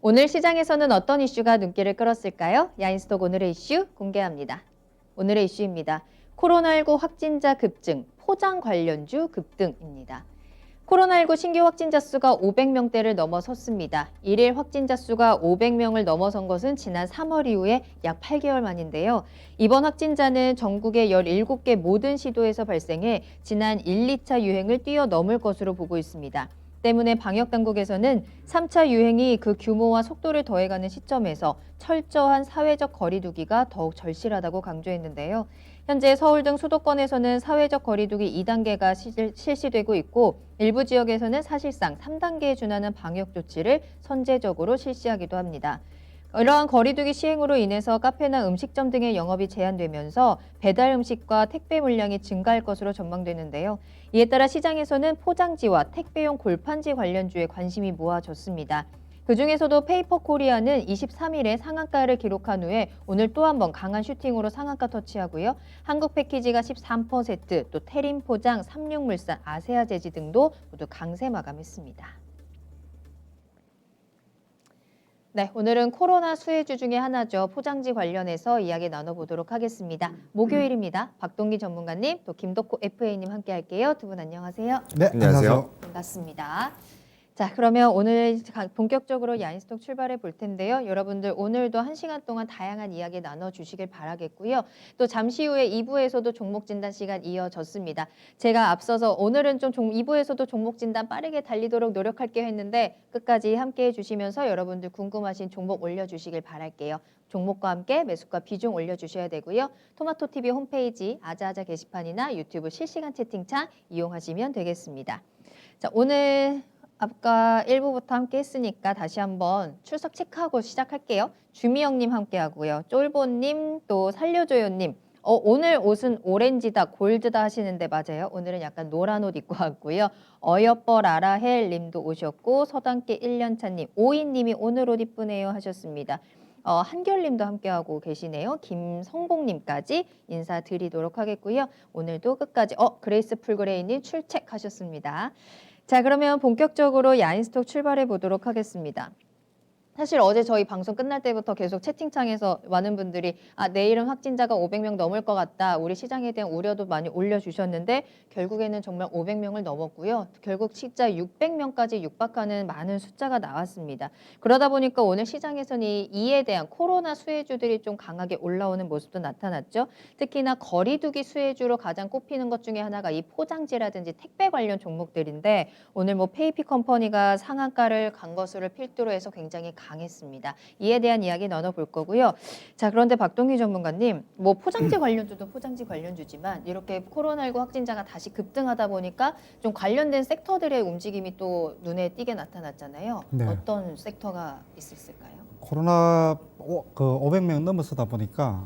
오늘 시장에서는 어떤 이슈가 눈길을 끌었을까요? 야인스톡 오늘의 이슈 공개합니다. 오늘의 이슈입니다. 코로나19 확진자 급증, 포장 관련주 급등입니다. 코로나19 신규 확진자 수가 500명대를 넘어섰습니다. 일일 확진자 수가 500명을 넘어선 것은 지난 3월 이후에 약 8개월 만인데요. 이번 확진자는 전국의 17개 모든 시도에서 발생해 지난 1, 2차 유행을 뛰어넘을 것으로 보고 있습니다. 때문에 방역당국에서는 3차 유행이 그 규모와 속도를 더해가는 시점에서 철저한 사회적 거리두기가 더욱 절실하다고 강조했는데요. 현재 서울 등 수도권에서는 사회적 거리두기 2단계가 실시되고 있고 일부 지역에서는 사실상 3단계에 준하는 방역 조치를 선제적으로 실시하기도 합니다. 이러한 거리두기 시행으로 인해서 카페나 음식점 등의 영업이 제한되면서 배달 음식과 택배 물량이 증가할 것으로 전망되는데요. 이에 따라 시장에서는 포장지와 택배용 골판지 관련주에 관심이 모아졌습니다. 그중에서도 페이퍼코리아는 23일에 상한가를 기록한 후에 오늘 또 한 번 강한 슈팅으로 상한가 터치하고요. 한국패키지가 13%, 또 태림포장, 삼육물산, 아세아제지 등도 모두 강세 마감했습니다. 네, 오늘은 코로나 수혜주 중에 하나죠. 포장지 관련해서 이야기 나눠보도록 하겠습니다. 목요일입니다. 박동기 전문가님, 또 김덕호 FA님 함께 할게요. 두 분 안녕하세요. 네, 안녕하세요. 반갑습니다. 자, 그러면 오늘 본격적으로 야인스톡 출발해 볼 텐데요. 여러분들 오늘도 1시간 동안 다양한 이야기 나눠주시길 바라겠고요. 또 잠시 후에 2부에서도 종목 진단 시간 이어졌습니다. 제가 앞서서 오늘은 좀 2부에서도 종목 진단 빠르게 달리도록 노력할게요 했는데 끝까지 함께 해주시면서 여러분들 궁금하신 종목 올려주시길 바랄게요. 종목과 함께 매수가 비중 올려주셔야 되고요. 토마토TV 홈페이지 아자아자 게시판이나 유튜브 실시간 채팅창 이용하시면 되겠습니다. 자, 오늘 아까 1부부터 함께 했으니까 다시 한번 출석 체크하고 시작할게요. 주미영님 함께 하고요. 쫄보님, 또 살려줘요님. 오늘 옷은 오렌지다, 골드다 하시는데 맞아요. 오늘은 약간 노란 옷 입고 왔고요. 어여뻐 라라헬 님도 오셨고 서당계 1년차님, 오이님이 오늘 옷 이쁘네요 하셨습니다. 한결님도 함께하고 계시네요. 김성봉님까지 인사드리도록 하겠고요. 오늘도 끝까지 그레이스 풀그레이님 출첵하셨습니다. 자, 그러면 본격적으로 야인스톡 출발해 보도록 하겠습니다. 사실 어제 저희 방송 끝날 때부터 계속 채팅창에서 많은 분들이 내일은 확진자가 500명 넘을 것 같다. 우리 시장에 대한 우려도 많이 올려주셨는데 결국에는 정말 500명을 넘었고요. 결국 진짜 600명까지 육박하는 많은 숫자가 나왔습니다. 그러다 보니까 오늘 시장에서는 이에 대한 코로나 수혜주들이 좀 강하게 올라오는 모습도 나타났죠. 특히나 거리두기 수혜주로 가장 꼽히는 것 중에 하나가 이 포장지라든지 택배 관련 종목들인데 오늘 뭐 페이피 컴퍼니가 상한가를 간 것을 필두로 해서 굉장히 강했습니다. 이에 대한 이야기 나눠볼 거고요. 자, 그런데 박동희 전문가님, 뭐 포장지 관련주도 포장지 관련주지만 이렇게 코로나19 확진자가 다시 급등하다 보니까 좀 관련된 섹터들의 움직임이 또 눈에 띄게 나타났잖아요. 네. 어떤 섹터가 있을까요? 코로나 500명 넘어서다 보니까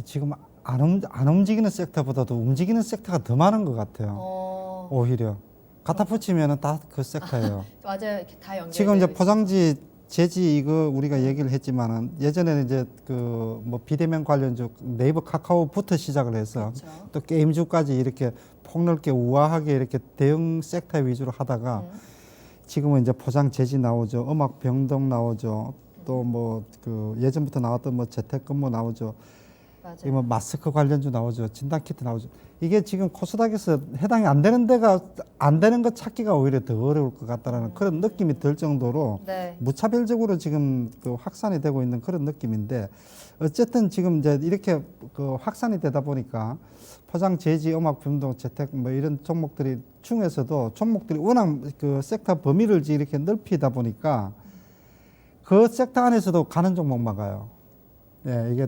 지금 안 움직이는 섹터보다도 움직이는 섹터가 더 많은 것 같아요. 오히려 갖다 붙이면은 다 그 섹터예요. 맞아요. 이렇게 다 연결. 지금 이제 포장지 재지 이거 우리가 얘기를 했지만은 예전에는 이제 그 뭐 비대면 관련주 네이버 카카오부터 시작을 해서 그렇죠. 또 게임주까지 이렇게 폭넓게 우아하게 이렇게 대형 섹터 위주로 하다가 지금은 이제 포장 재지 나오죠. 음악 병동 나오죠. 또 뭐 그 예전부터 나왔던 뭐 재택근무 나오죠. 맞아요. 뭐 마스크 관련주 나오죠. 진단키트 나오죠. 이게 지금 코스닥에서 해당이 안 되는 데가 안 되는 것 찾기가 오히려 더 어려울 것 같다라는 그런 느낌이 들 정도로 네. 무차별적으로 지금 그 확산이 되고 있는 그런 느낌인데 어쨌든 지금 이제 이렇게 그 확산이 되다 보니까 포장 재지 음악 병동 재택 뭐 이런 종목들이 중에서도 종목들이 워낙 그 섹터 범위를 이렇게 넓히다 보니까 그 섹터 안에서도 가는 종목만 가요. 네, 이게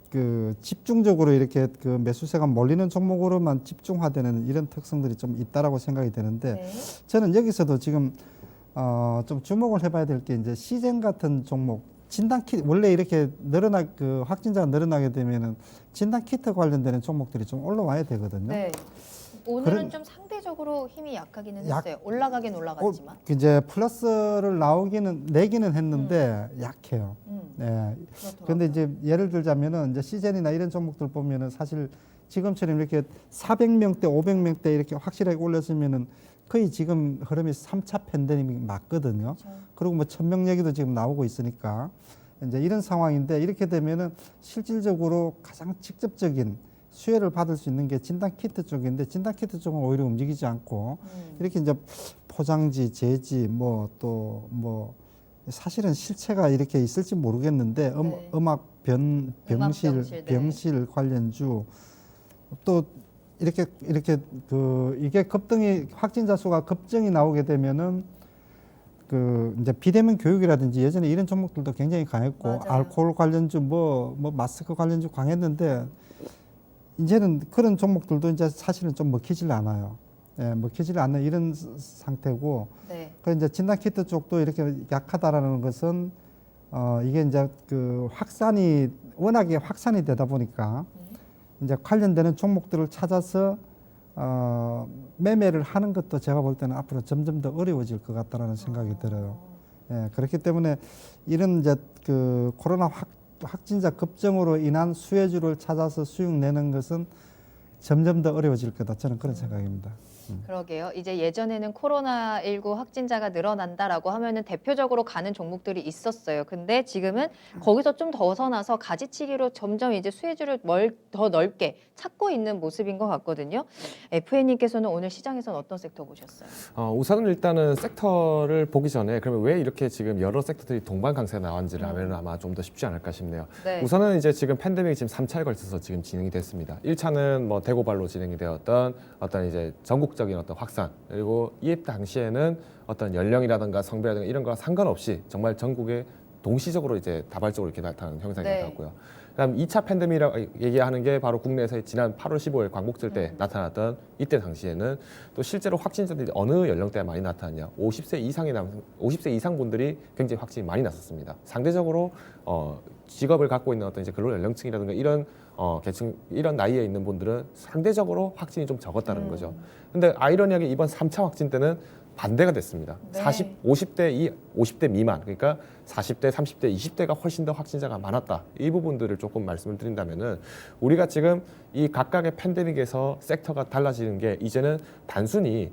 그 집중적으로 이렇게 그 매수세가 몰리는 종목으로만 집중화되는 이런 특성들이 좀 있다라고 생각이 되는데 네. 저는 여기서도 지금 좀 주목을 해봐야 될 게 이제 시젠 같은 종목 진단 키트 원래 이렇게 그 확진자가 늘어나게 되면은 진단 키트 관련되는 종목들이 좀 올라와야 되거든요. 네. 오늘은 좀 상대적으로 힘이 약하기는 했어요. 올라가긴 올라갔지만. 이제 플러스를 내기는 했는데 약해요. 네. 그런데 이제 예를 들자면은 이제 시젠이나 이런 종목들 보면은 사실 지금처럼 이렇게 400명대, 500명대 이렇게 확실하게 올렸으면은 거의 지금 흐름이 3차 팬데믹이 맞거든요. 그렇죠. 그리고 뭐 천명 얘기도 지금 나오고 있으니까 이제 이런 상황인데 이렇게 되면은 실질적으로 가장 직접적인 수혜를 받을 수 있는 게 진단 키트 쪽인데 진단 키트 쪽은 오히려 움직이지 않고 이렇게 이제 포장지, 제지 뭐 또 뭐 사실은 실체가 이렇게 있을지 모르겠는데 네. 병실 병실, 관련주 또 이렇게 그 이게 급등이 확진자 수가 급증이 나오게 되면은 그 이제 비대면 교육이라든지 예전에 이런 종목들도 굉장히 강했고 맞아요. 알코올 관련주 뭐 마스크 관련주 강했는데 이제는 그런 종목들도 이제 사실은 좀 먹히질 않아요. 예, 먹히질 않는 이런 상태고 네. 그 이제 진단 키트 쪽도 이렇게 약하다라는 것은 이게 이제 그 워낙에 확산이 되다 보니까 이제 관련되는 종목들을 찾아서 매매를 하는 것도 제가 볼 때는 앞으로 점점 더 어려워질 것 같다라는 생각이 들어요. 예, 그렇기 때문에 이런 이제 그 코로나 확진자 급증으로 인한 수혜주를 찾아서 수익 내는 것은 점점 더 어려워질 거다. 저는 그런 생각입니다. 그러게요. 이제 예전에는 코로나19 확진자가 늘어난다라고 하면은 대표적으로 가는 종목들이 있었어요. 근데 지금은 거기서 좀 더 벗어나서 가지치기로 점점 이제 수혜주를 더 넓게 찾고 있는 모습인 것 같거든요. FA님께서는 오늘 시장에서는 어떤 섹터 보셨어요? 우선은 일단은 섹터를 보기 전에 그러면 왜 이렇게 지금 여러 섹터들이 동반 강세가 나왔는지를 하면 아마 좀 더 쉽지 않을까 싶네요. 네. 우선은 이제 지금 팬데믹이 지금 3차에 걸쳐서 지금 진행이 됐습니다. 1차는 뭐 대고발로 진행이 되었던 어떤 이제 전국적인 어떤 확산, 그리고 이 당시에는 어떤 연령이라든가 성별이라든가 이런 거와 상관없이 정말 전국에 동시적으로 이제 다발적으로 이렇게 나타나는 형상이 네. 나타났고요. 그다음 2차 팬데믹이라고 얘기하는 게 바로 국내에서 지난 8월 15일 광복절 때 나타났던 이때 당시에는 또 실제로 확진자들이 어느 연령대에 많이 나타났냐? 50세 이상 분들이 굉장히 확진이 많이 났었습니다. 상대적으로 직업을 갖고 있는 어떤 이제 근로 연령층이라든가 이런 계층 이런 나이에 있는 분들은 상대적으로 확진이 좀 적었다는 거죠. 근데 아이러니하게 이번 3차 확진 때는 반대가 됐습니다. 네. 50대 미만, 그러니까 40대, 30대, 20대가 훨씬 더 확진자가 많았다. 이 부분들을 조금 말씀을 드린다면은 우리가 지금 이 각각의 팬데믹에서 섹터가 달라지는 게 이제는 단순히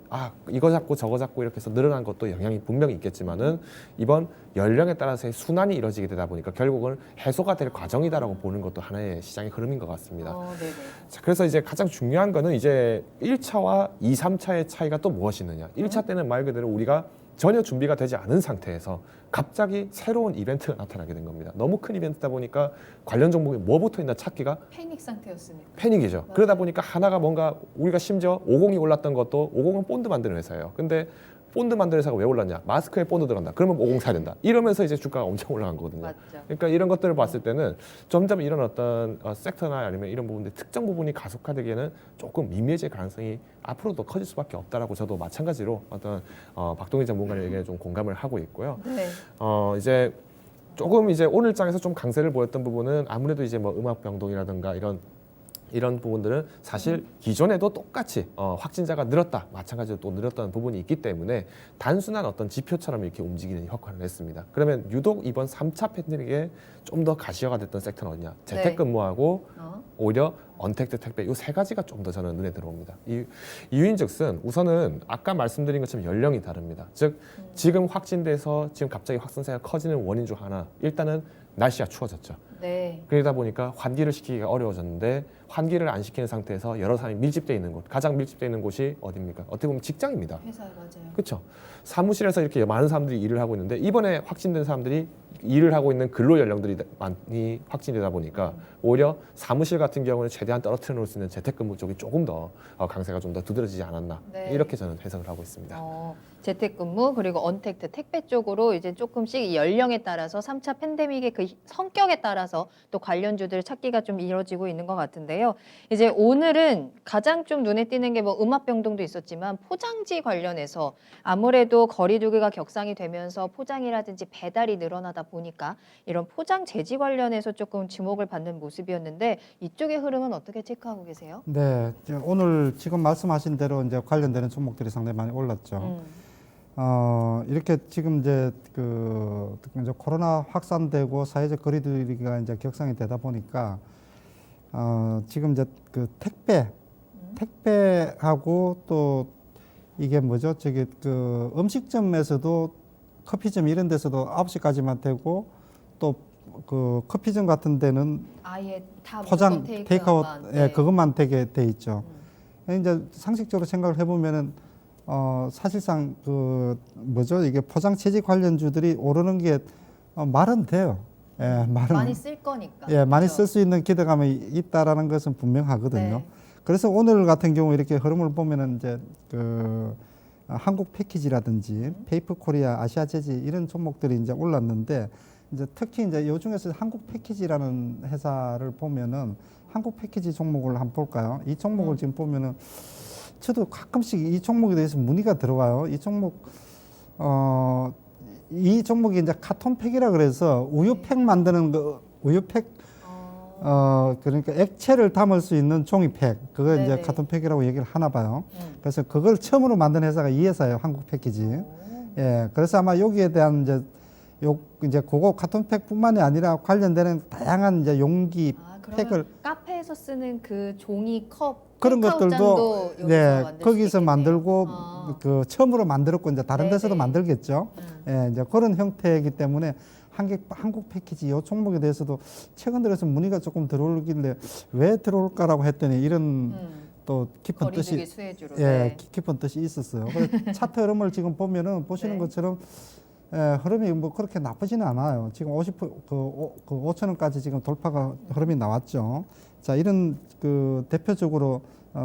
이거 잡고 저거 잡고 이렇게 해서 늘어난 것도 영향이 분명히 있겠지만은 이번 연령에 따라서의 순환이 이루어지게 되다 보니까 결국은 해소가 될 과정이다라고 보는 것도 하나의 시장의 흐름인 것 같습니다. 네네. 자, 그래서 이제 가장 중요한 거는 이제 1차와 2, 3차의 차이가 또 무엇이 있느냐. 1차 때는 말 그대로 우리가 전혀 준비가 되지 않은 상태에서 갑자기 새로운 이벤트가 나타나게 된 겁니다. 너무 큰 이벤트다 보니까 관련 종목이 뭐 붙어 있나 찾기가 패닉 상태였으니까. 패닉이죠. 맞아요. 그러다 보니까 하나가 뭔가 우리가 심지어 50이 올랐던 것도 50은 본드 만드는 회사예요. 근데 본드 만드는 회사가 왜 올랐냐? 마스크에 본드 들어간다. 그러면 50 사야 된다. 이러면서 이제 주가가 엄청 올라간 거거든요. 맞죠. 그러니까 이런 것들을 봤을 때는 점점 이런 어떤 섹터나 아니면 이런 부분들 특정 부분이 가속화되기에는 조금 미미해질 가능성이 앞으로 더 커질 수밖에 없다라고 저도 마찬가지로 어떤 박동희 전문가의 얘기에 좀 공감을 하고 있고요. 네. 이제 조금 이제 오늘 장에서 좀 강세를 보였던 부분은 아무래도 이제 뭐 음악 변동이라든가 이런 부분들은 사실 기존에도 똑같이 확진자가 늘었다, 마찬가지로 또 늘었다는 부분이 있기 때문에 단순한 어떤 지표처럼 이렇게 움직이는 역할을 했습니다. 그러면 유독 이번 3차 팬데믹에 좀 더 가시화가 됐던 섹터는 어디냐? 재택근무하고 오히려 언택트 택배 이 세 가지가 좀 더 저는 눈에 들어옵니다. 이유인즉슨 우선은 아까 말씀드린 것처럼 연령이 다릅니다. 즉 지금 확진돼서 지금 갑자기 확산세가 커지는 원인 중 하나, 일단은 날씨가 추워졌죠. 네. 그러다 보니까 환기를 시키기가 어려워졌는데 환기를 안 시키는 상태에서 여러 사람이 밀집되어 있는 곳, 가장 밀집되어 있는 곳이 어디입니까? 어떻게 보면 직장입니다. 회사 맞아요. 그렇죠. 사무실에서 이렇게 많은 사람들이 일을 하고 있는데 이번에 확진된 사람들이 일을 하고 있는 근로 연령들이 많이 확진되다 보니까 오히려 사무실 같은 경우는 최대한 떨어뜨려 놓을 수 있는 재택근무 쪽이 조금 더 강세가 좀 더 두드러지지 않았나. 네. 이렇게 저는 해석을 하고 있습니다. 재택근무 그리고 언택트 택배 쪽으로 이제 조금씩 이 연령에 따라서 3차 팬데믹의 그 성격에 따라서 또 관련주들 찾기가 좀 이루어지고 있는 것 같은데요. 이제 오늘은 가장 좀 눈에 띄는 게 뭐 음압 변동도 있었지만 포장지 관련해서 아무래도 거리두기가 격상이 되면서 포장이라든지 배달이 늘어나다 보니까 이런 포장 재지 관련해서 조금 주목을 받는 모습이었는데 이쪽의 흐름은 어떻게 체크하고 계세요? 네, 오늘 지금 말씀하신 대로 이제 관련되는 종목들이 상당히 많이 올랐죠. 이렇게 지금 이제 이제 코로나 확산되고 사회적 거리두기가 이제 격상이 되다 보니까 지금 이제 그 택배하고 또 이게 뭐죠? 저기 그 음식점에서도 커피점 이런 데서도 9시까지만 되고 또 그 커피점 같은 데는 아예 다 포장 무조건 테이크아웃 테이크아웃만. 예, 그것만 되게 돼 있죠. 이제 상식적으로 생각을 해보면은 사실상 그 뭐죠? 이게 포장 체지 관련주들이 오르는 게 말은 돼요. 예, 말은 많이 쓸 거니까. 예, 많이 그죠? 쓸 수 있는 기대감이 있다라는 것은 분명하거든요. 네. 그래서 오늘 같은 경우 이렇게 흐름을 보면은 이제 그 한국 패키지라든지 페이퍼 코리아, 아시아 재지 이런 종목들이 이제 올랐는데 이제 특히 이제 요 중에서 한국 패키지라는 회사를 보면은 한국 패키지 종목을 한번 볼까요? 이 종목을 지금 보면은 저도 가끔씩 이 종목에 대해서 문의가 들어와요. 이 종목이 이제 카톤팩이라 그래서 우유팩 만드는 거 우유팩 그러니까 액체를 담을 수 있는 종이팩 그거 이제 네네. 카톤팩이라고 얘기를 하나 봐요. 그래서 그걸 처음으로 만든 회사가 이 회사예요. 한국 패키지. 예, 그래서 아마 여기에 대한 이제 그거 카톤팩뿐만이 아니라 관련되는 다양한 이제 용기 그러면 팩을 카페에서 쓰는 그 종이 컵 그런 테이크아웃 것들도 잔도 여기서 네, 만들 수 거기서 있겠네요. 만들고 그 처음으로 만들었고 이제 다른 네네. 데서도 만들겠죠. 예, 이제 그런 형태이기 때문에 한국 패키지 이 종목에 대해서도 최근 들어서 문의가 조금 들어오길래 왜 들어올까라고 했더니 이런 또 깊은 거리두기 뜻이 수혜주로. 예, 네. 깊은 뜻이 있었어요. 그래서 차트 흐름을 지금 보면은 보시는 네. 것처럼 흐름이 뭐 그렇게 나쁘지는 않아요. 지금 5천 원까지 지금 돌파가 흐름이 나왔죠. 자, 이런 그 대표적으로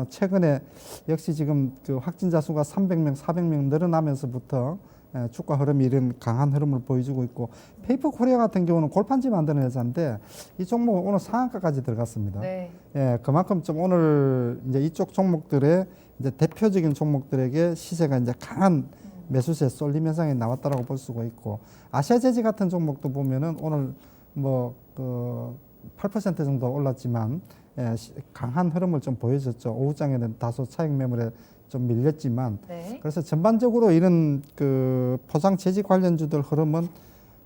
최근에 역시 지금 그 확진자 수가 300명, 400명 늘어나면서부터 주가 흐름이 이런 강한 흐름을 보여주고 있고 페이퍼 코리아 같은 경우는 골판지 만드는 회사인데 이 종목은 오늘 상한가까지 들어갔습니다. 네. 예, 그만큼 좀 오늘 이제 이쪽 종목들의 이제 대표적인 종목들에게 시세가 이제 강한 매수세 쏠림 현상이 나왔다라고 볼 수가 있고 아시아 재지 같은 종목도 보면은 오늘 뭐 그 8% 정도 올랐지만 강한 흐름을 좀 보여줬죠. 오후장에는 다소 차익 매물에 좀 밀렸지만 네. 그래서 전반적으로 이런 그 포장 재지 관련주들 흐름은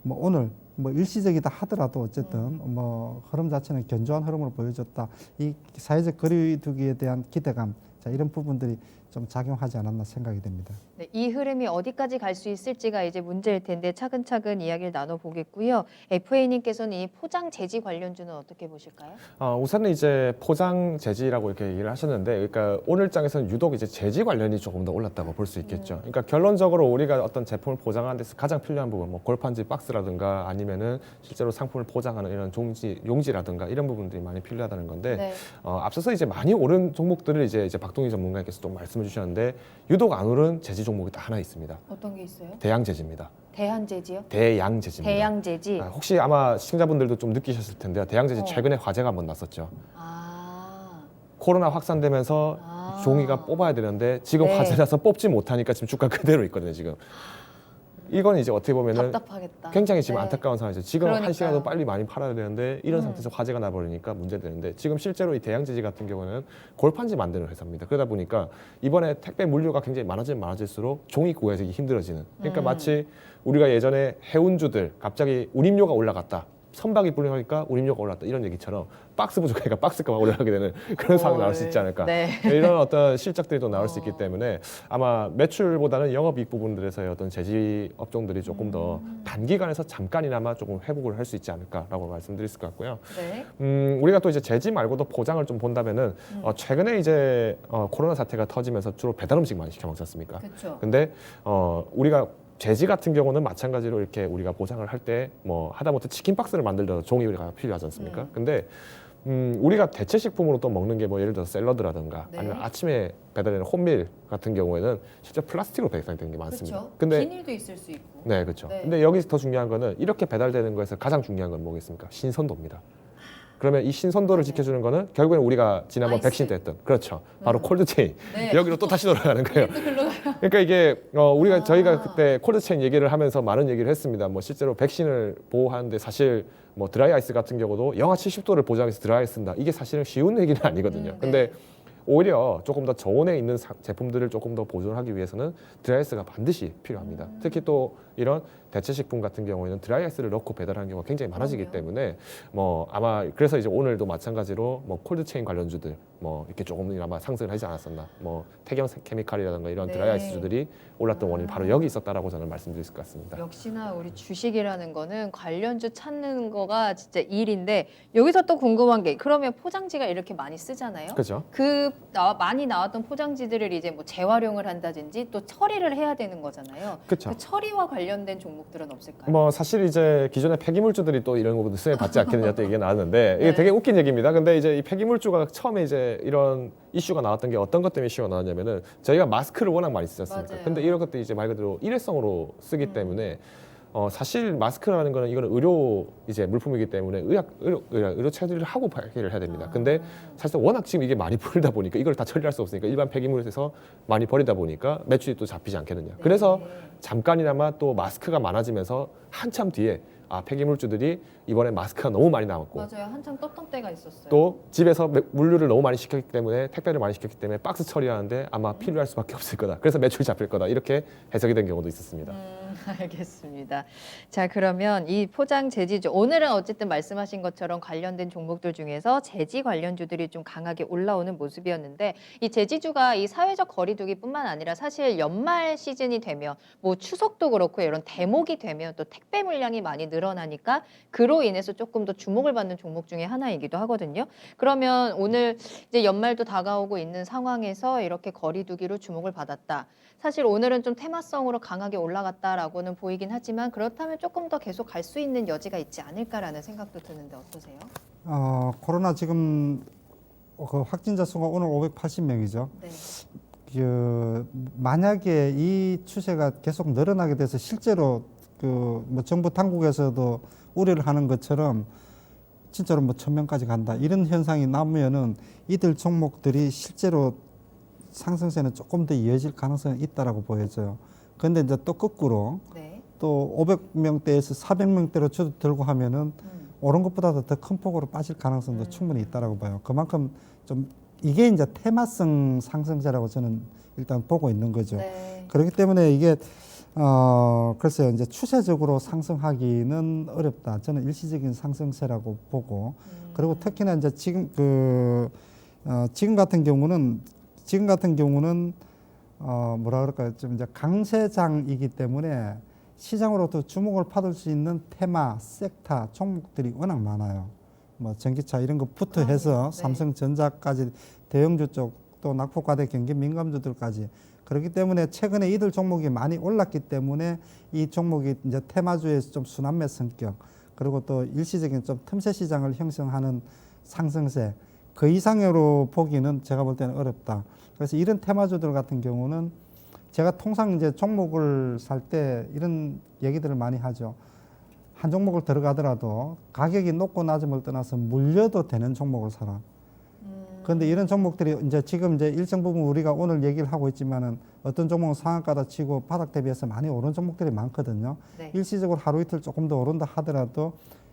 뭐 오늘 뭐 일시적이다 하더라도 어쨌든 뭐 흐름 자체는 견조한 흐름을 보여줬다. 이 사회적 거리두기에 대한 기대감, 자 이런 부분들이 좀 작용하지 않았나 생각이 됩니다. 네, 이 흐름이 어디까지 갈 수 있을지가 이제 문제일 텐데 차근차근 이야기를 나눠보겠고요. FA님께서는 이 포장 재지 관련주는 어떻게 보실까요? 우선은 이제 포장 재지라고 이렇게 얘기를 하셨는데, 그러니까 오늘 장에서는 유독 이제 재지 관련이 조금 더 올랐다고 볼 수 있겠죠. 그러니까 결론적으로 우리가 어떤 제품을 포장하는 데서 가장 필요한 부분, 뭐 골판지 박스라든가 아니면은 실제로 상품을 포장하는 이런 용지라든가 이런 부분들이 많이 필요하다는 건데, 네. 앞서서 이제 많이 오른 종목들을 이제 박동희 전문가께서 또 말씀해 주셨는데 유독 안 오른 재지 종목이 또 하나 있습니다. 어떤 게 있어요? 대양재지입니다. 대한재지요? 대양재지입니다. 대양재지. 혹시 아마 시청자분들도 좀 느끼셨을 텐데요. 대양재지 어. 최근에 화제가 한번 났었죠. 아, 코로나 확산되면서 아. 종이가 뽑아야 되는데 지금 네. 화재라서 뽑지 못하니까 지금 주가 그대로 있거든요. 지금 이건 이제 어떻게 보면은 답답하겠다. 굉장히 지금 네. 안타까운 상황이죠. 지금 그러니까요. 한 시간도 빨리 많이 팔아야 되는데 이런 상태에서 화재가 나버리니까 문제되는데 지금 실제로 이 대양재지 같은 경우는 골판지 만드는 회사입니다. 그러다 보니까 이번에 택배 물류가 굉장히 많아지면 많아질수록 종이 구해지기 힘들어지는. 그러니까 마치 우리가 예전에 해운주들 갑자기 운임료가 올라갔다. 선박이 불리하니까 운임료가 올랐다 이런 얘기처럼 박스 부족하니까 박스가만 올라가게 되는 그런 상황이 나올 수 있지 않을까. 네. 이런 어떤 실적들이 또 나올 수 있기 때문에 아마 매출보다는 영업이익 부분들에서의 어떤 제지 업종들이 조금 더 단기간에서 잠깐이나마 조금 회복을 할 수 있지 않을까라고 말씀드릴 수 같고요. 네. 우리가 또 이제 제지 말고도 포장을 좀 본다면은 최근에 이제 코로나 사태가 터지면서 주로 배달 음식 많이 시켜 먹지 않습니까? 그렇죠. 근데 우리가 재지 같은 경우는 마찬가지로 이렇게 우리가 보장을 할 때 뭐 하다못해 치킨 박스를 만들더라도 종이가 필요하지 않습니까? 근데 우리가 대체 식품으로 또 먹는 게 뭐 예를 들어서 샐러드라든가 네. 아니면 아침에 배달되는 홈밀 같은 경우에는 실제 플라스틱으로 배달되는 게 많습니다. 그렇죠. 근데 비닐도 있을 수 있고. 네, 그렇죠. 네. 근데 여기서 더 중요한 거는 이렇게 배달되는 거에서 가장 중요한 건 뭐겠습니까? 신선도입니다. 그러면 이 신선도를 지켜주는 거는 결국엔 우리가 지난번 아이스. 백신 때 했던 그렇죠. 바로 콜드체인. 네. 여기로 또 다시 돌아가는 거예요. 또 글로 가요. 그러니까 이게 우리가 아. 저희가 그때 콜드체인 얘기를 하면서 많은 얘기를 했습니다. 뭐 실제로 백신을 보호하는데 사실 뭐 드라이 아이스 같은 경우도 영하 70도를 보장해서 드라이 아이스 쓴다. 이게 사실은 쉬운 얘기는 아니거든요. 네. 근데 오히려 조금 더 저온에 있는 제품들을 조금 더 보존하기 위해서는 드라이아이스가 반드시 필요합니다. 특히 또 이런 대체식품 같은 경우에는 드라이아이스를 넣고 배달하는 경우가 굉장히 많아지기 그럼요. 때문에 뭐 아마 그래서 이제 오늘도 마찬가지로 뭐 콜드체인 관련주들 뭐 이렇게 조금이나마 상승을 하지 않았었나, 뭐 태경 케미칼이라든가 이런 네. 드라이아이스주들이 올랐던 원인이 바로 여기 있었다라고 저는 말씀드릴 수 있습니다. 역시나 우리 주식이라는 거는 관련주 찾는 거가 진짜 일인데 여기서 또 궁금한 게 그러면 포장지가 이렇게 많이 쓰잖아요. 그렇죠? 많이 나왔던 포장지들을 이제 뭐 재활용을 한다든지 또 처리를 해야 되는 거잖아요. 그렇죠. 그 처리와 관련된 종목들은 없을까요? 뭐 사실 이제 기존의 폐기물주들이 또 이런 거보다 수혜 받지 않겠느냐 또 얘기가 나왔는데 이게 네. 되게 웃긴 얘기입니다. 근데 이제 이 폐기물주가 처음에 이제 이런 이슈가 나왔던 게 어떤 것 때문에 이슈가 나왔냐면은 저희가 마스크를 워낙 많이 쓰지 않습니까? 맞아요. 근데 이런 것들이 이제 말 그대로 일회성으로 쓰기 때문에 사실 마스크라는 거는 이거는 의료 이제 물품이기 때문에 의료 처리를 하고 폐기를 해야 됩니다. 근데 사실 워낙 지금 이게 많이 풀다 보니까 이걸 다 처리할 수 없으니까 일반 폐기물에서 많이 버리다 보니까 매출이 또 잡히지 않겠느냐. 그래서 잠깐이나마 또 마스크가 많아지면서 한참 뒤에 폐기물주들이 이번에 마스크가 너무 많이 나왔고 맞아요. 한참 떴던 때가 있었어요. 또 집에서 물류를 너무 많이 시켰기 때문에 택배를 많이 시켰기 때문에 박스 처리하는데 아마 필요할 수밖에 없을 거다. 그래서 매출이 잡힐 거다. 이렇게 해석이 된 경우도 있었습니다. 알겠습니다. 자, 그러면 이 포장 재지주 오늘은 어쨌든 말씀하신 것처럼 관련된 종목들 중에서 재지 관련주들이 좀 강하게 올라오는 모습이었는데 이 재지주가 이 사회적 거리두기뿐만 아니라 사실 연말 시즌이 되면 뭐 추석도 그렇고 이런 대목이 되면 또 택배 물량이 많이 늘어나니까 그로 인해서 조금 더 주목을 받는 종목 중에 하나이기도 하거든요. 그러면 오늘 이제 연말도 다가오고 있는 상황에서 이렇게 거리두기로 주목을 받았다. 사실 오늘은 좀 테마성으로 강하게 올라갔다라고는 보이긴 하지만 그렇다면 조금 더 계속 갈 수 있는 여지가 있지 않을까라는 생각도 드는데 어떠세요? 코로나 지금 그 확진자 수가 오늘 580명이죠. 네. 만약에 이 추세가 계속 늘어나게 돼서 실제로 뭐 정부 당국에서도 우려를 하는 것처럼 진짜로 뭐 1000명까지 간다 이런 현상이 나면은 이들 종목들이 실제로 상승세는 조금 더 이어질 가능성이 있다라고 보여져요. 그런데 이제 또 거꾸로 네. 또 500명대에서 400명대로 들고 하면은 오른 것보다도 더 큰 폭으로 빠질 가능성도 충분히 있다라고 봐요. 그만큼 좀 이게 이제 테마성 상승세라고 저는 일단 보고 있는 거죠. 네. 그렇기 때문에 이게 글쎄요, 이제 추세적으로 상승하기는 어렵다. 저는 일시적인 상승세라고 보고, 그리고 특히나 이제 지금 같은 경우는 뭐라 그럴까요? 좀 이제 강세장이기 때문에 시장으로도 주목을 받을 수 있는 테마, 섹터, 종목들이 워낙 많아요. 뭐 전기차 이런 것부터 해서 네. 삼성전자까지 대형주 쪽, 또 낙폭과대 경기 민감주들까지. 그렇기 때문에 최근에 이들 종목이 많이 올랐기 때문에 이 종목이 이제 테마주에서 좀 순환매 성격, 그리고 또 일시적인 좀 틈새 시장을 형성하는 상승세, 그 이상으로 보기는 제가 볼 때는 어렵다. 그래서 이런 테마주들 같은 경우는 제가 통상 이제 종목을 살 때 이런 얘기들을 많이 하죠. 한 종목을 들어가더라도 가격이 높고 낮음을 떠나서 물려도 되는 종목을 사라. 그런데 이런 종목들이 이제 지금 이제 일정 부분 우리가 오늘 얘기를 하고 있지만은 어떤 종목은 상한가다 치고 바닥 대비해서 많이 오른 종목들이 많거든요. 네. 일시적으로 하루 이틀 조금 더 오른다 하더라도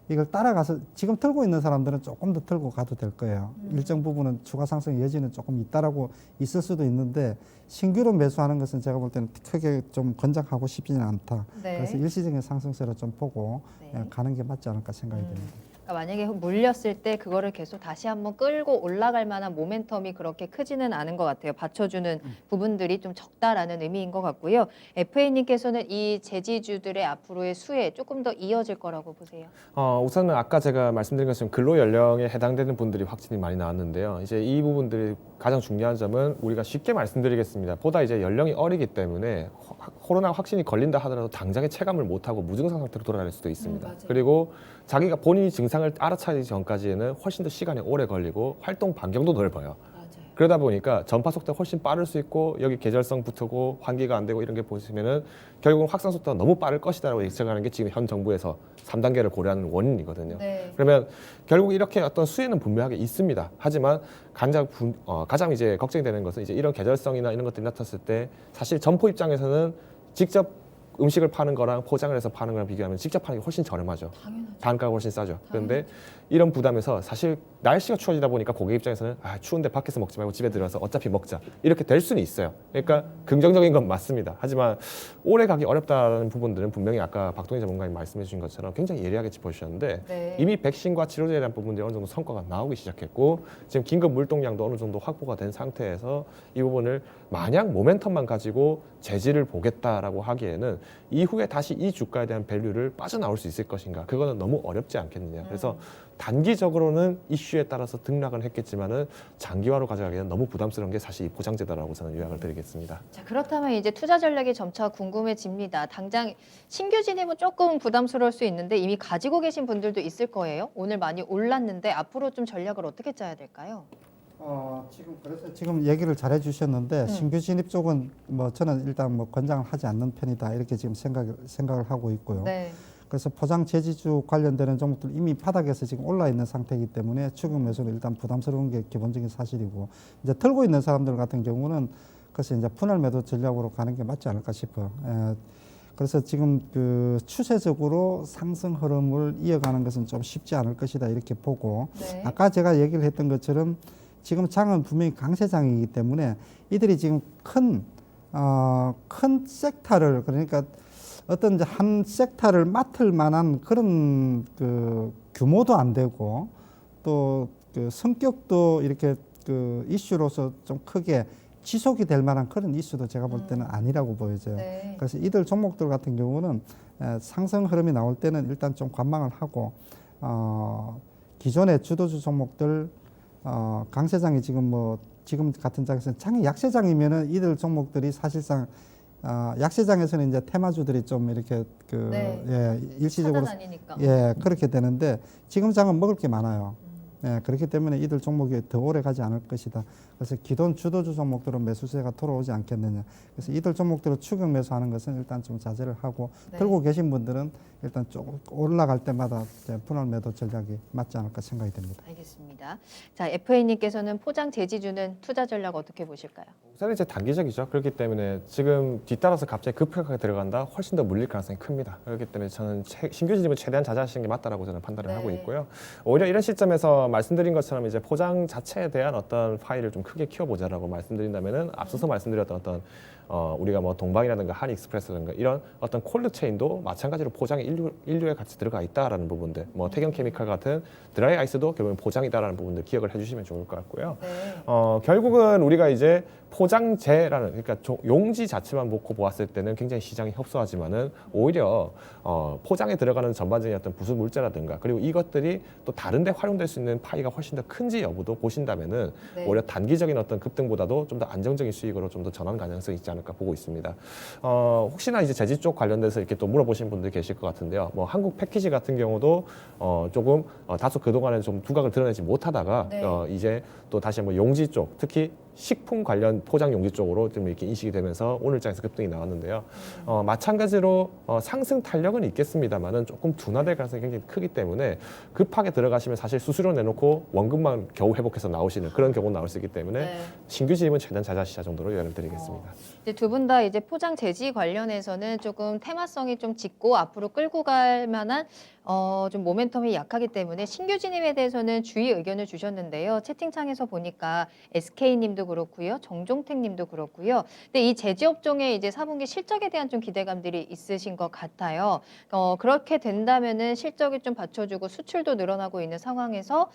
이걸 따라가서 지금 들고 있는 사람들은 조금 더 들고 가도 될 거예요. 일정 부분은 추가 상승 여지는 조금 있다라고 있을 수도 있는데 신규로 매수하는 것은 제가 볼 때는 크게 좀 권장하고 싶지는 않다. 네. 그래서 일시적인 상승세로 좀 보고 네. 가는 게 맞지 않을까 생각이 듭니다. 그러니까 만약에 물렸을 때 그거를 계속 다시 한번 끌고 올라갈 만한 모멘텀이 그렇게 크지는 않은 것 같아요. 받쳐주는 부분들이 좀 적다라는 의미인 것 같고요. FA님께서는 이 재지주들의 앞으로의 수혜 조금 더 이어질 거라고 보세요. 우선은 아까 제가 말씀드린 것처럼 근로 연령에 해당되는 분들이 확진이 많이 나왔는데요. 이제 이 부분들이 가장 중요한 점은 우리가 쉽게 말씀드리겠습니다. 보다 이제 연령이 어리기 때문에 코로나 확진이 걸린다 하더라도 당장에 체감을 못하고 무증상 상태로 돌아갈 수도 있습니다. 맞아요. 그리고 자기가 본인이 증상을 알아차리기 전까지는 훨씬 더 시간이 오래 걸리고 활동 반경도 넓어요. 맞아요. 그러다 보니까 전파 속도가 훨씬 빠를 수 있고 여기 계절성 붙고 환기가 안 되고 이런 게 보시면은 결국은 확산 속도가 너무 빠를 것이다라고 예측하는 게 지금 현 정부에서 3단계를 고려하는 원인이거든요. 네. 그러면 결국 이렇게 어떤 수혜는 분명하게 있습니다. 하지만 가장 이제 걱정이 되는 것은 이제 이런 계절성이나 이런 것들이 나타났을 때 사실 점포 입장에서는 직접 음식을 파는 거랑 포장을 해서 파는 거랑 비교하면 직접 파는 게 훨씬 저렴하죠. 당연하죠. 단가가 훨씬 싸죠. 그런데 이런 부담에서 사실 날씨가 추워지다 보니까 고객 입장에서는 추운데 밖에서 먹지 말고 집에 들어서 어차피 먹자 이렇게 될 수는 있어요. 그러니까 긍정적인 건 맞습니다. 하지만 오래 가기 어렵다는 부분들은 분명히 아까 박동희 전문가님 말씀해 주신 것처럼 굉장히 예리하게 짚어주셨는데 네. 이미 백신과 치료제에 대한 부분들이 어느 정도 성과가 나오기 시작했고 지금 긴급 물동량도 어느 정도 확보가 된 상태에서 이 부분을 마냥 모멘텀만 가지고 재지를 보겠다라고 하기에는 이후에 다시 이 주가에 대한 밸류를 빠져나올 수 있을 것인가, 그거는 너무 어렵지 않겠느냐. 그래서 단기적으로는 이슈에 따라서 등락은 했겠지만은 장기화로 가져가기에는 너무 부담스러운 게 사실 이 보장제다라고 저는 요약을 드리겠습니다. 자, 그렇다면 이제 투자 전략이 점차 궁금해집니다. 당장 신규 진입은 조금 부담스러울 수 있는데 이미 가지고 계신 분들도 있을 거예요. 오늘 많이 올랐는데 앞으로 좀 전략을 어떻게 짜야 될까요? 지금 얘기를 잘 해주셨는데 신규 진입 쪽은 뭐 저는 일단 뭐 권장을 하지 않는 편이다 이렇게 지금 생각을 하고 있고요. 네. 그래서 포장 재지주 관련되는 종목들 이미 바닥에서 지금 올라 있는 상태이기 때문에 추격 매수는 일단 부담스러운 게 기본적인 사실이고, 이제 들고 있는 사람들 같은 경우는 그래서 이제 분할 매도 전략으로 가는 게 맞지 않을까 싶어요. 그래서 지금 그 추세적으로 상승 흐름을 이어가는 것은 좀 쉽지 않을 것이다 이렇게 보고, 네. 아까 제가 얘기를 했던 것처럼 지금 장은 분명히 강세장이기 때문에 이들이 지금 큰 섹터를, 그러니까 어떤 이제 한 섹터를 맡을 만한 그런 그 규모도 안 되고 또 그 성격도 이렇게 그 이슈로서 좀 크게 지속이 될 만한 그런 이슈도 제가 볼 때는 아니라고 보여져요. 네. 그래서 이들 종목들 같은 경우는 상승 흐름이 나올 때는 일단 좀 관망을 하고, 기존의 주도주 종목들 강세장이 지금 같은 장에서는 장이 약세장이면은 이들 종목들이 사실상 약세장에서는 이제 테마주들이 좀 이렇게 네. 일시적으로 찾아다니니까. 그렇게 되는데 지금 장은 먹을 게 많아요. 그렇기 때문에 이들 종목이 더 오래 가지 않을 것이다. 그래서 기존 주도주 종목들은 매수세가 돌아오지 않겠느냐. 그래서 이들 종목들을 추격 매수하는 것은 일단 좀 자제를 하고, 네. 들고 계신 분들은 일단 조금 올라갈 때마다 이제 분할 매도 전략이 맞지 않을까 생각이 됩니다. 알겠습니다. 자, FA님께서는 포장 재지주는 투자 전략 어떻게 보실까요? 우선 이제 단기적이죠. 그렇기 때문에 지금 뒤따라서 갑자기 급격하게 들어간다 훨씬 더 물릴 가능성이 큽니다. 그렇기 때문에 저는 신규 진입은 최대한 자제하시는 게 맞다라고 저는 판단을 네. 하고 있고요. 오히려 이런 시점에서 말씀드린 것처럼 이제 포장 자체에 대한 어떤 파일을 좀 크게 키워보자라고 말씀드린다면은 앞서서 말씀드렸던 어떤 우리가 뭐 동방이라든가 한익스프레스라든가 이런 어떤 콜드 체인도 마찬가지로 포장에 인류에 같이 들어가 있다라는 부분들, 뭐 태경케미칼 같은 드라이 아이스도 결국은 포장이다라는 부분들 기억을 해주시면 좋을 것 같고요. 네. 결국은 우리가 이제 포장재라는, 그러니까 용지 자체만 놓고 보았을 때는 굉장히 시장이 협소하지만은 오히려 포장에 들어가는 전반적인 어떤 부수 물자라든가 그리고 이것들이 또 다른데 활용될 수 있는 파이가 훨씬 더 큰지 여부도 보신다면은 네. 오히려 단기적인 어떤 급등보다도 좀 더 안정적인 수익으로 좀 더 전환 가능성이 있지 않을까 보고 있습니다. 혹시나 이제 재지 쪽 관련돼서 이렇게 또 물어보신 분들 계실 것 같은데요. 뭐 한국 패키지 같은 경우도 조금 다소 그동안에 좀 두각을 드러내지 못하다가 네. 이제 또 다시 한번 용지 쪽, 특히 식품 관련 포장 용지 쪽으로 좀 이렇게 인식이 되면서 오늘 장에서 급등이 나왔는데요. 마찬가지로 상승 탄력은 있겠습니다만은 조금 둔화될 가능성이 굉장히 크기 때문에 급하게 들어가시면 사실 수수료 내놓고 원금만 겨우 회복해서 나오시는 그런 경우 나올 수 있기 때문에 네. 신규 진입은 최대한 자제하시자 정도로 요약을 드리겠습니다. 이제 두 분 다 이제 포장 재지 관련해서는 조금 테마성이 좀 짙고 앞으로 끌고 갈 만한 좀 모멘텀이 약하기 때문에 신규 진입에 대해서는 주의 의견을 주셨는데요. 채팅창에서 보니까 SK님도 그렇고요, 정종택님도 그렇고요. 근데 이 재지 업종의 이제 4분기 실적에 대한 좀 기대감들이 있으신 것 같아요. 그렇게 된다면은 실적이 좀 받쳐주고 수출도 늘어나고 있는 상황에서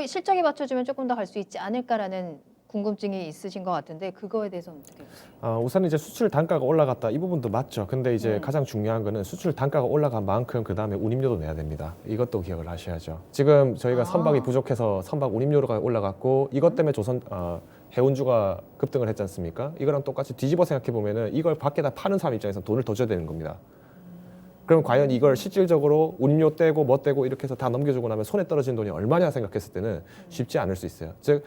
실적이 받쳐주면 조금 더 갈 수 있지 않을까라는 궁금증이 있으신 것 같은데 그거에 대해서는 어떻게 보세요? 우선 이제 수출 단가가 올라갔다 이 부분도 맞죠. 근데 이제 가장 중요한 거는 수출 단가가 올라간 만큼 그 다음에 운임료도 내야 됩니다. 이것도 기억을 하셔야죠. 지금 저희가 선박이 부족해서 선박 운임료가 올라갔고 이것 때문에 조선 해운주가 급등을 했지 않습니까? 이거랑 똑같이 뒤집어 생각해 보면은 이걸 밖에다 파는 사람 입장에서 돈을 더 줘야 되는 겁니다. 그럼 과연 이걸 실질적으로 운임료 떼고 뭐 떼고 이렇게 해서 다 넘겨주고 나면 손에 떨어지는 돈이 얼마냐 생각했을 때는 쉽지 않을 수 있어요. 즉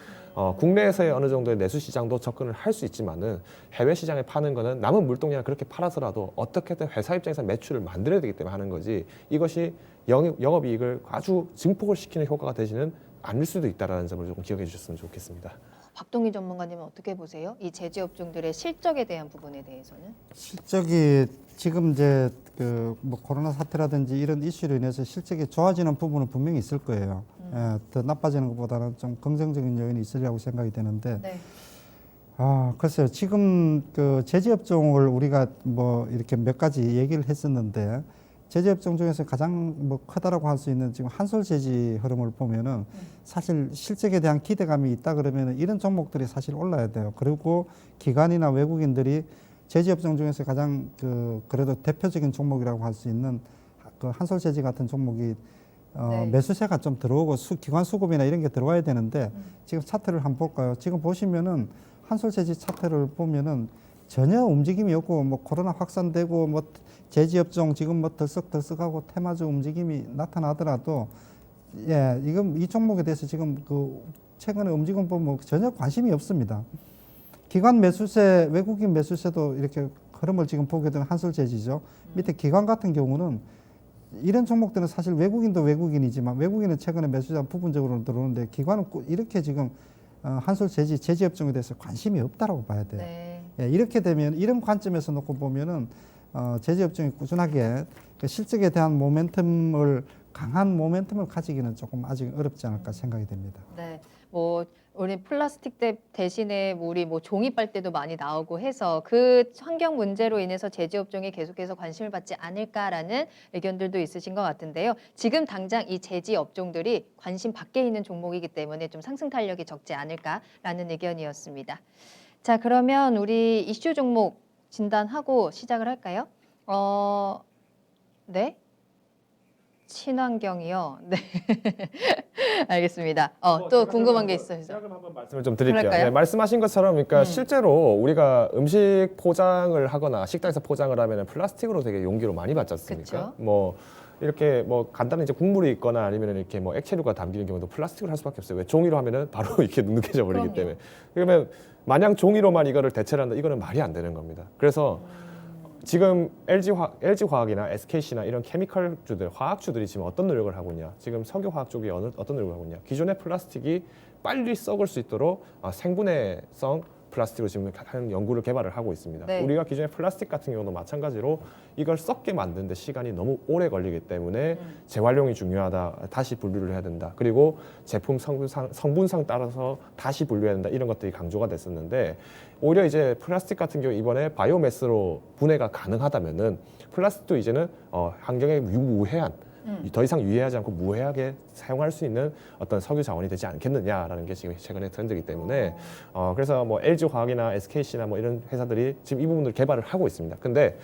국내에서의 어느 정도의 내수 시장도 접근을 할 수 있지만은 해외 시장에 파는 거는 남은 물동량을 그렇게 팔아서라도 어떻게든 회사 입장에서 매출을 만들어야 되기 때문에 하는 거지, 이것이 영업이익을 아주 증폭을 시키는 효과가 되지는 않을 수도 있다는 점을 조금 기억해 주셨으면 좋겠습니다. 박동희 전문가님은 어떻게 보세요? 이 제지 업종들의 실적에 대한 부분에 대해서는? 실적이 지금 이제 그 뭐 코로나 사태라든지 이런 이슈로 인해서 실적이 좋아지는 부분은 분명히 있을 거예요. 예, 더 나빠지는 것보다는 좀 긍정적인 요인이 있으리라고 생각이 되는데, 네. 글쎄요. 지금 그 제지업종을 우리가 뭐 이렇게 몇 가지 얘기를 했었는데, 제지업종 중에서 가장 뭐 크다라고 할 수 있는 지금 한솔제지 흐름을 보면은 사실 실적에 대한 기대감이 있다 그러면은 이런 종목들이 사실 올라야 돼요. 그리고 기관이나 외국인들이 제지업종 중에서 가장 그래도 대표적인 종목이라고 할 수 있는 그 한솔제지 같은 종목이 네. 매수세가 좀 들어오고 기관 수급이나 이런 게 들어와야 되는데 지금 차트를 한번 볼까요? 지금 보시면은 한솔제지 차트를 보면은 전혀 움직임이 없고 뭐 코로나 확산되고 뭐 제지업종 지금 뭐 들썩들썩하고 테마주 움직임이 나타나더라도 이건 이 종목에 대해서 지금 그 최근에 움직임 보면 전혀 관심이 없습니다. 기관 매수세, 외국인 매수세도 이렇게 흐름을 지금 보게 되는 한솔제지죠. 밑에 기관 같은 경우는 이런 종목들은 사실 외국인도 외국인이지만 외국인은 최근에 매수자 부분적으로 들어오는데 기관은 이렇게 지금 한솔제지 제지업종에 대해서 관심이 없다라고 봐야 돼요. 네. 이렇게 되면 이런 관점에서 놓고 보면은 제지업종이 꾸준하게 그 실적에 대한 강한 모멘텀을 가지기는 조금 아직 어렵지 않을까 생각이 됩니다. 네. 뭐 우리 플라스틱 대신에 우리 뭐 종이 빨대도 많이 나오고 해서 그 환경 문제로 인해서 제지 업종이 계속해서 관심을 받지 않을까라는 의견들도 있으신 것 같은데요. 지금 당장 이 제지 업종들이 관심 밖에 있는 종목이기 때문에 좀 상승 탄력이 적지 않을까라는 의견이었습니다. 자, 그러면 우리 이슈 종목 진단하고 시작을 할까요? 네. 친환경이요. 네. 알겠습니다. 또 궁금한 게 있어요. 시작을 한번 말씀을 좀 드릴게요. 그럴까요? 네, 말씀하신 것처럼 그러니까 실제로 우리가 음식 포장을 하거나 식당에서 포장을 하면 플라스틱으로 되게 용기로 많이 받지 않습니까? 그쵸. 뭐 이렇게 뭐 간단한 이제 국물이 있거나 아니면 이렇게 뭐 액체류가 담기는 경우도 플라스틱으로 할 수밖에 없어요. 왜 종이로 하면은 바로 이렇게 눅눅해져 버리기 그럼요. 때문에. 그러면 마냥 종이로만 이거를 대체를 한다, 이거는 말이 안 되는 겁니다. 그래서 지금 LG화학이나 SKC나 이런 케미컬주들, 화학주들이 지금 어떤 노력을 하고 있냐? 지금 석유화학 쪽이 어떤 노력을 하고 있냐? 기존의 플라스틱이 빨리 썩을 수 있도록 생분해성 플라스틱으로 지금 하는 연구를 개발을 하고 있습니다. 네. 우리가 기존의 플라스틱 같은 경우도 마찬가지로 이걸 썩게 만드는데 시간이 너무 오래 걸리기 때문에 재활용이 중요하다. 다시 분류를 해야 된다. 그리고 제품 성분상 따라서 다시 분류해야 된다. 이런 것들이 강조가 됐었는데 오히려 이제 플라스틱 같은 경우 이번에 바이오매스로 분해가 가능하다면은 플라스틱도 이제는 환경에 무해한 더 이상 유해하지 않고 무해하게 사용할 수 있는 어떤 석유 자원이 되지 않겠느냐라는 게 지금 최근의 트렌드이기 때문에 그래서 뭐 LG화학이나 SKC나 뭐 이런 회사들이 지금 이 부분을 개발을 하고 있습니다. 근데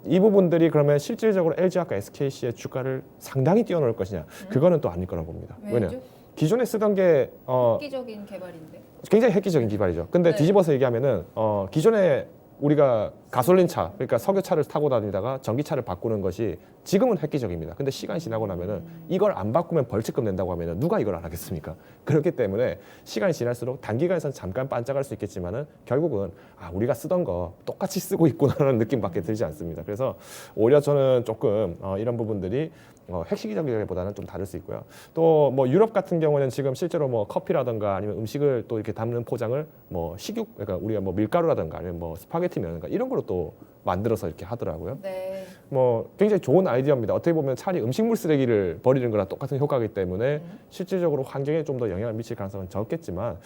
이 부분들이 그러면 실질적으로 LG화학과 SKC의 주가를 상당히 뛰어넘을 것이냐? 그거는 또 아닐 거라고 봅니다. 왜냐? 기존에 쓰던 게 획기적인 개발인데. 굉장히 획기적인 기발이죠. 근데 네. 뒤집어서 얘기하면은 기존에 우리가 가솔린차, 그러니까 석유차를 타고 다니다가 전기차를 바꾸는 것이 지금은 획기적입니다. 근데 시간이 지나고 나면은 이걸 안 바꾸면 벌칙금 낸다고 하면은 누가 이걸 안 하겠습니까? 그렇기 때문에 시간이 지날수록 단기간에서는 잠깐 반짝할 수 있겠지만은 결국은 우리가 쓰던 거 똑같이 쓰고 있구나라는 느낌밖에 들지 않습니다. 그래서 오히려 저는 조금 이런 부분들이 획기적이기보다는 좀 다를 수 있고요. 또 뭐 유럽 같은 경우는 지금 실제로 뭐 커피라든가 아니면 음식을 또 이렇게 담는 포장을 뭐 식육, 그러니까 우리가 뭐 밀가루라든가 아니면 뭐 스파게티면인가 이런 걸로 또 만들어서 이렇게 하더라고요. 네. 뭐 굉장히 좋은 아이디어입니다. 어떻게 보면 차라리 음식물 쓰레기를 버리는 거랑 똑같은 효과이기 때문에 실질적으로 환경에 좀 더 영향을 미칠 가능성은 적겠지만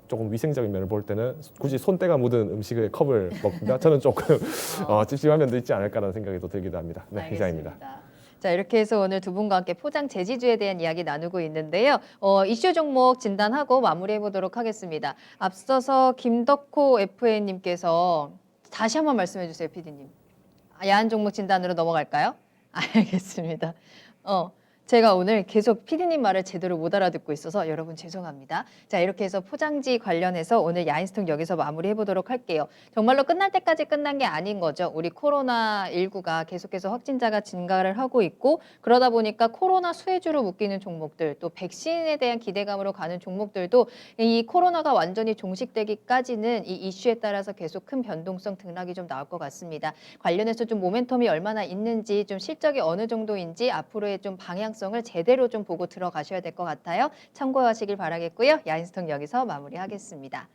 조금 위생적인 면을 볼 때는 굳이 손때가 묻은 음식의 컵을 먹는다. 저는 조금 찝찝한 면도 있지 않을까라는 생각이 또 들기도 합니다. 네, 이상입니다. 자, 이렇게 해서 오늘 두 분과 함께 포장 제지주에 대한 이야기 나누고 있는데요. 이슈 종목 진단하고 마무리해 보도록 하겠습니다. 앞서서 김덕호 FA님께서 다시 한번 말씀해 주세요, PD님. 야한 종목 진단으로 넘어갈까요? 알겠습니다. 제가 오늘 계속 PD님 말을 제대로 못 알아듣고 있어서 여러분 죄송합니다. 자, 이렇게 해서 포장지 관련해서 오늘 야인스톡 여기서 마무리해 보도록 할게요. 정말로 끝날 때까지 끝난 게 아닌 거죠. 우리 코로나19가 계속해서 확진자가 증가를 하고 있고 그러다 보니까 코로나 수혜주로 묶이는 종목들 또 백신에 대한 기대감으로 가는 종목들도 이 코로나가 완전히 종식되기까지는 이 이슈에 따라서 계속 큰 변동성 등락이 좀 나올 것 같습니다. 관련해서 좀 모멘텀이 얼마나 있는지 좀 실적이 어느 정도인지 앞으로의 좀 방향성 중요성을 제대로 좀 보고 들어가셔야 될 것 같아요. 참고하시길 바라겠고요. 야인스톡 여기서 마무리하겠습니다.